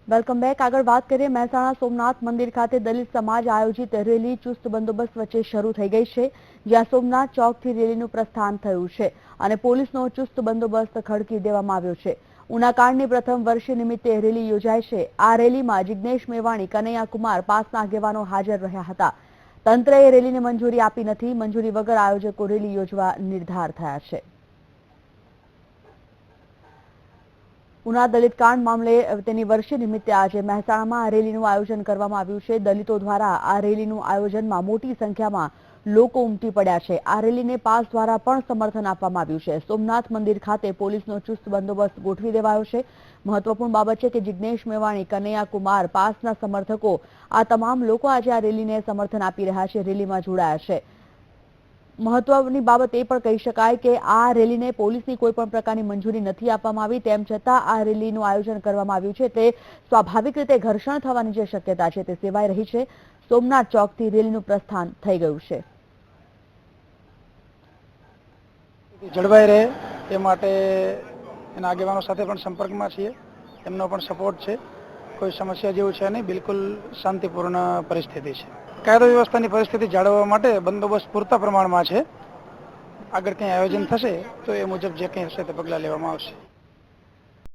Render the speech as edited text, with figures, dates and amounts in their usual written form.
Welcome back. આગળ વાત કરીએ મહેસાણા સોમનાથ મંદિર ખાતે દલિત સમાજ આયોજિત રેલી ચુસ્ત બંદોબસ્ત વચ્ચે શરૂ થઈ ગઈ છે, જ્યાં સોમનાથ ચોકથી રેલીનું પ્રસ્થાન થયું છે અને પોલીસનો ચુસ્ત બંદોબસ્ત ખડકી દેવામાં આવ્યો છે। ઉનાકાંડની પ્રથમ વર્ષ નિમિત્તે રેલી યોજાઈ છે। આ રેલીમાં જિગ્નેશ મેવાણી, કનૈયા કુમાર પાસના આગેવાનો હાજર રહ્યા હતા। તંત્રએ રેલીને મંજૂરી આપી નથી। મંજૂરી વગર આયોજકો રેલી યોજવા નિર્ધાર થયા છે। ઉના દલિત કાંડ મામલે તેની વર્ષી નિમિત્તે આજે મહેસાણામાં આ રેલીનું આયોજન કરવામાં આવ્યું છે। દલિતો દ્વારા આ રેલીનું આયોજનમાં મોટી સંખ્યામાં લોકો ઉમટી પડ્યા છે। આ રેલીને પાસ દ્વારા પણ સમર્થન આપવામાં આવ્યું છે। સોમનાથ મંદિર ખાતે પોલીસનો ચુસ્ત બંદોબસ્ત ગોઠવી દેવાયો છે। મહત્વપૂર્ણ બાબત છે કે જિગ્નેશ મેવાણી, કનૈયા કુમાર પાસના સમર્થકો આ તમામ લોકો આજે આ રેલીને સમર્થન આપી રહ્યા છે, રેલીમાં જોડાયા છે। મહત્વની બાબત એ પણ કહી શકાય કે આ રેલીને પોલીસની કોઈ પણ પ્રકારની મંજૂરી નથી આપવામાં આવી, તેમ છતાં આ રેલીનું આયોજન કરવામાં આવ્યું છે। તે સ્વાભાવિક રીતે ઘર્ષણ થવાની જે શક્યતા છે તે સેવાઈ રહી છે। સોમનાથ ચોકથી રેલીનું પ્રસ્થાન થઈ ગયું છે। જળવાઈ રહે એ માટે એના આગેવાનો સાથે પણ સંપર્કમાં છીએ, એમનો પણ સપોર્ટ છે। કોઈ સમસ્યા જેવું છે નહીં, બિલકુલ શાંતિપૂર્ણ પરિસ્થિતિ છે। કાયદો વ્યવસ્થાની પરિસ્થિતિ જાળવવા માટે બંદોબસ્ત પૂરતા પ્રમાણમાં છે। આગળ કંઈ આયોજન થશે તો એ મુજબ જે કંઈ હશે તે પગલાં લેવામાં આવશે।